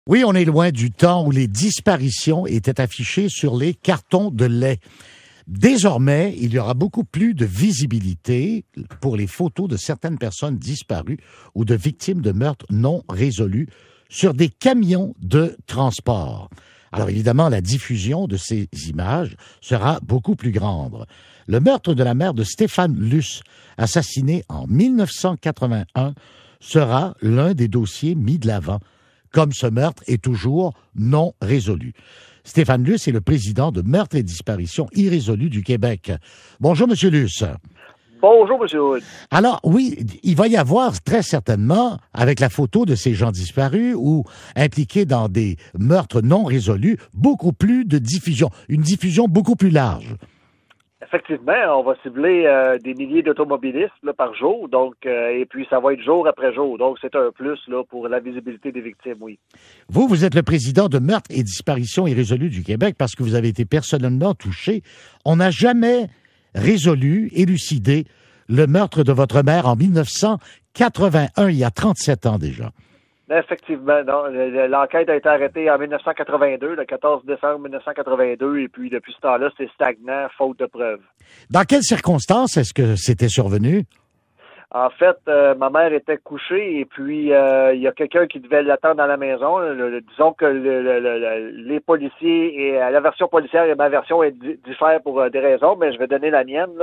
Oui, on est loin du temps où les disparitions étaient affichées sur les cartons de lait. Désormais, il y aura beaucoup plus de visibilité pour les photos de certaines personnes disparues ou de victimes de meurtres non résolus sur des camions de transport. Alors évidemment, la diffusion de ces images sera beaucoup plus grande. Le meurtre de la mère de Stéphane Luce, assassiné en 1981, sera l'un des dossiers mis de l'avant, comme ce meurtre est toujours non résolu. Stéphane Luce est le président de Meurtres et disparitions irrésolues du Québec. Bonjour, Monsieur Luce. Bonjour, M. Wood. Alors, oui, il va y avoir très certainement, avec la photo de ces gens disparus ou impliqués dans des meurtres non résolus, beaucoup plus de diffusion, une diffusion beaucoup plus large. Effectivement, on va cibler des milliers d'automobilistes là, par jour, donc et puis ça va être jour après jour. Donc, c'est un plus là, pour la visibilité des victimes, oui. Vous êtes le président de Meurtres et disparitions irrésolues du Québec parce que vous avez été personnellement touché. On n'a jamais résolu, élucidé le meurtre de votre mère en 1981, il y a 37 ans déjà. Effectivement, non, l'enquête a été arrêtée en 1982, le 14 décembre 1982, et puis depuis ce temps-là, c'est stagnant, faute de preuves. Dans quelles circonstances est-ce que c'était survenu? En fait, ma mère était couchée et puis il y a quelqu'un qui devait l'attendre à la maison. Disons que les policiers et la version policière et ma version diffèrent pour des raisons, mais je vais donner la mienne.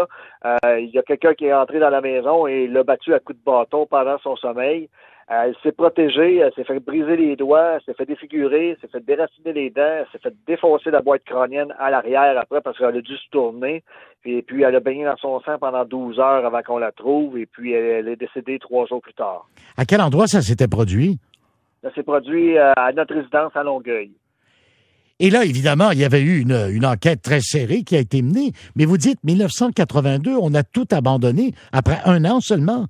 Il y a quelqu'un qui est entré dans la maison et l'a battu à coups de bâton pendant son sommeil. Elle s'est protégée, elle s'est fait briser les doigts, elle s'est fait défigurer, elle s'est fait déraciner les dents, elle s'est fait défoncer la boîte crânienne à l'arrière après parce qu'elle a dû se tourner. Et puis, elle a baigné dans son sang pendant 12 heures avant qu'on la trouve. Et puis, elle est décédée 3 jours plus tard. À quel endroit ça s'était produit? Ça s'est produit à notre résidence à Longueuil. Et là, évidemment, il y avait eu une enquête très serrée qui a été menée. Mais vous dites 1982, on a tout abandonné après 1 an seulement.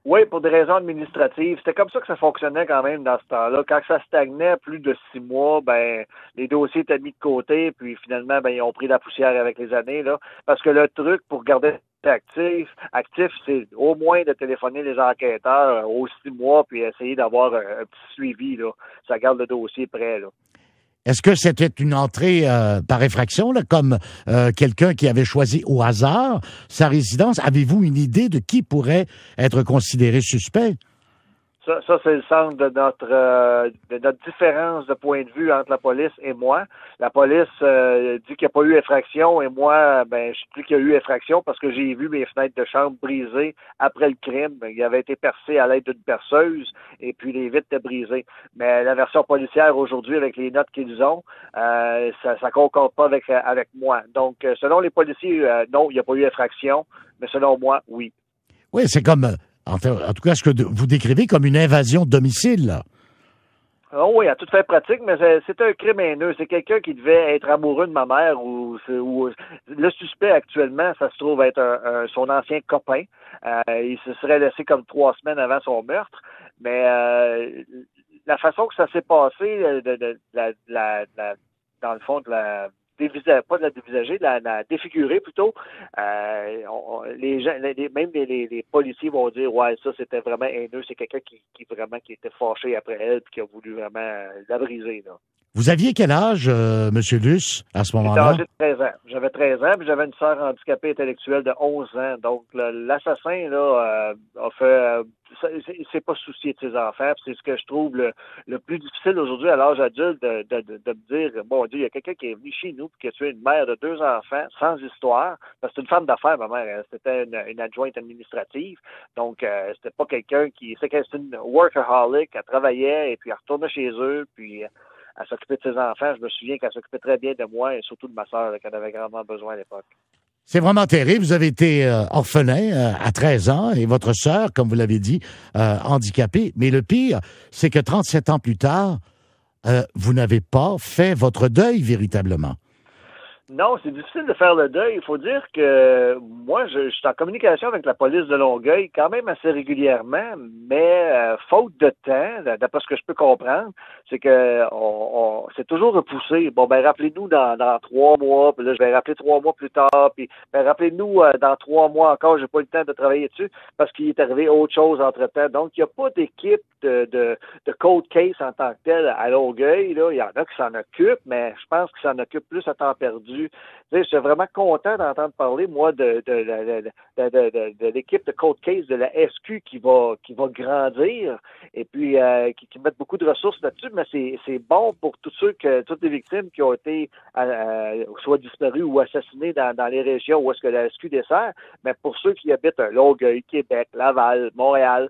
Oui, pour des raisons administratives. C'était comme ça que ça fonctionnait quand même dans ce temps-là. Quand ça stagnait plus de 6 mois, ben les dossiers étaient mis de côté, puis finalement, ben ils ont pris la poussière avec les années, là. Parce que le truc pour garder actif, c'est au moins de téléphoner les enquêteurs aux 6 mois, puis essayer d'avoir un petit suivi, là. Ça garde le dossier prêt, là. Est-ce que c'était une entrée par effraction, là, comme quelqu'un qui avait choisi au hasard sa résidence? Avez-vous une idée de qui pourrait être considéré suspect? Ça c'est le centre de notre différence de point de vue entre la police et moi. La police dit qu'il n'y a pas eu effraction et moi, ben, je dis qu'il y a eu effraction parce que j'ai vu mes fenêtres de chambre brisées après le crime. Il avait été percé à l'aide d'une perceuse et puis les vitres étaient brisées. Mais la version policière aujourd'hui, avec les notes qu'ils ont, ça concorde pas avec moi. Donc, selon les policiers, non, il n'y a pas eu effraction, mais selon moi, oui. Oui, c'est comme... En tout cas, ce que vous décrivez comme une invasion de domicile, là. Oh oui, à toute fait pratique, mais c'est un crime haineux. C'est quelqu'un qui devait être amoureux de ma mère ou le suspect actuellement, ça se trouve être son ancien copain. Il se serait laissé comme 3 semaines avant son meurtre. Mais la façon que ça s'est passé, dans le fond, pas de la dévisager, de la défigurer plutôt. Les gens, même les policiers vont dire ouais, ça c'était vraiment haineux, c'est quelqu'un qui était fâché après elle et qui a voulu vraiment la briser, là. Vous aviez quel âge, Monsieur Luce, à ce moment-là? J'étais âgé de 13 ans. J'avais 13 ans, puis j'avais une sœur handicapée intellectuelle de 11 ans. Donc, l'assassin, là, a fait... il s'est pas soucié de ses enfants. Puis c'est ce que je trouve le plus difficile aujourd'hui à l'âge adulte de me dire, bon Dieu, il y a quelqu'un qui est venu chez nous puis qui a tué une mère de 2 enfants sans histoire. Parce que c'est une femme d'affaires, ma mère. C'était une adjointe administrative. Donc, c'était pas quelqu'un qui... C'est une workaholic. Elle travaillait et puis elle retournait chez eux, puis... Elle s'occupait de ses enfants. Je me souviens qu'elle s'occupait très bien de moi et surtout de ma sœur, qu'elle avait grandement besoin à l'époque. C'est vraiment terrible. Vous avez été orphelin à 13 ans et votre sœur, comme vous l'avez dit, handicapée. Mais le pire, c'est que 37 ans plus tard, vous n'avez pas fait votre deuil véritablement. Non, c'est difficile de faire le deuil. Il faut dire que moi, je suis en communication avec la police de Longueuil quand même assez régulièrement, mais faute de temps, d'après ce que je peux comprendre, c'est que on c'est toujours repoussé. Bon, ben rappelez-nous dans 3 mois, puis là, je vais rappeler 3 mois plus tard, puis ben rappelez-nous dans 3 mois encore, j'ai pas eu le temps de travailler dessus parce qu'il est arrivé autre chose entre-temps. Donc, il n'y a pas d'équipe de cold case en tant que tel à Longueuil. Là, il y en a qui s'en occupent, mais je pense qu'ils s'en occupent plus à temps perdu. Tu sais, je suis vraiment content d'entendre parler, moi, de l'équipe de cold case de la SQ qui va grandir et puis qui mettent beaucoup de ressources là-dessus, mais c'est bon pour toutes les victimes qui ont été soit disparues ou assassinées dans les régions où est-ce que la SQ dessert, mais pour ceux qui habitent Longueuil, Québec, Laval, Montréal,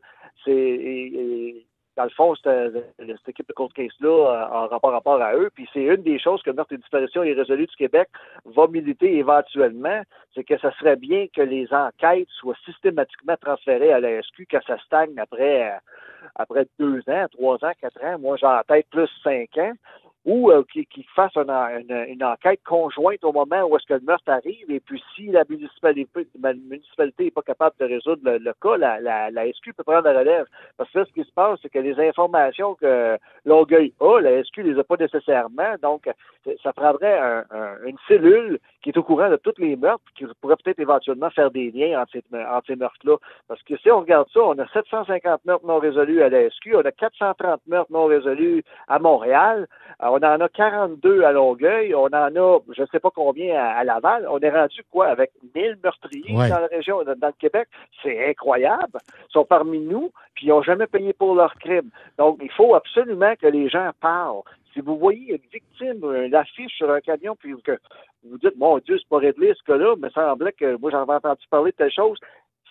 dans le fond, cette équipe de cold case-là en rapport à eux. Puis c'est une des choses que Meurtres et disparitions irrésolues du Québec va militer éventuellement, c'est que ça serait bien que les enquêtes soient systématiquement transférées à la SQ, que ça stagne après 2 ans, 3 ans, 4 ans. Moi, j'ai en tête plus 5 ans. Ou qu'ils fassent une enquête conjointe au moment où est-ce que le meurtre arrive, et puis si la municipalité n'est pas capable de résoudre le cas, la SQ peut prendre la relève. Parce que là, ce qui se passe, c'est que les informations que Longueuil a, la SQ les a pas nécessairement, donc ça prendrait une cellule qui est au courant de tous les meurtres, qui pourrait peut-être éventuellement faire des liens entre ces meurtres-là. Parce que si on regarde ça, on a 750 meurtres non résolus à la SQ, on a 430 meurtres non résolus à Montréal, on en a 42 à Longueuil, on en a, je ne sais pas combien à Laval. On est rendu quoi avec 1000 meurtriers dans la région, dans le Québec? C'est incroyable. Ils sont parmi nous, puis ils n'ont jamais payé pour leurs crimes. Donc, il faut absolument que les gens parlent. Si vous voyez une victime, une affiche sur un camion, puis que vous dites, mon Dieu, c'est pas réglé ce cas-là, mais ça semblait que moi, j'en avais entendu parler de telle chose.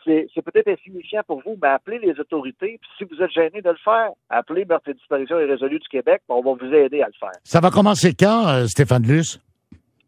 C'est peut-être insignifiant pour vous, mais appelez les autorités. Puis si vous êtes gêné de le faire, appelez Meurtres et disparitions irrésolues du Québec. On va vous aider à le faire. Ça va commencer quand, Stéphane Luce?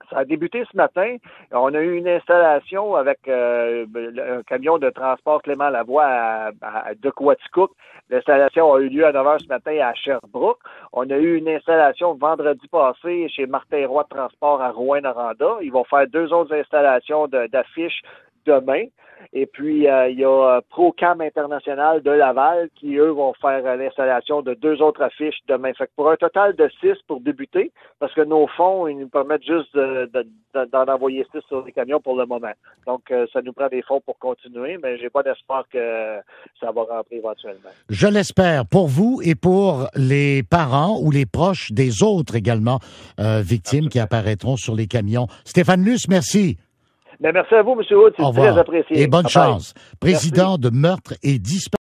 Ça a débuté ce matin. On a eu une installation avec un camion de transport Clément Lavoie de Quaticook. L'installation a eu lieu à 9 h ce matin à Sherbrooke. On a eu une installation vendredi passé chez Martin Roy de Transport à Rouyn-Noranda. Ils vont faire 2 autres installations d'affiches demain. Et puis, il y a Procam International de Laval qui, eux, vont faire l'installation de 2 autres affiches demain. Fait que pour un total de 6 pour débuter, parce que nos fonds, ils nous permettent juste d'en envoyer 6 sur les camions pour le moment. Donc, ça nous prend des fonds pour continuer, mais j'ai pas d'espoir que ça va rentrer éventuellement. Je l'espère pour vous et pour les parents ou les proches des autres également victimes qui apparaîtront sur les camions. Stéphane Luce, merci. Mais merci à vous, M. Wood, c'est très apprécié. Et bonne chance. Président de Meurtres et disparitions.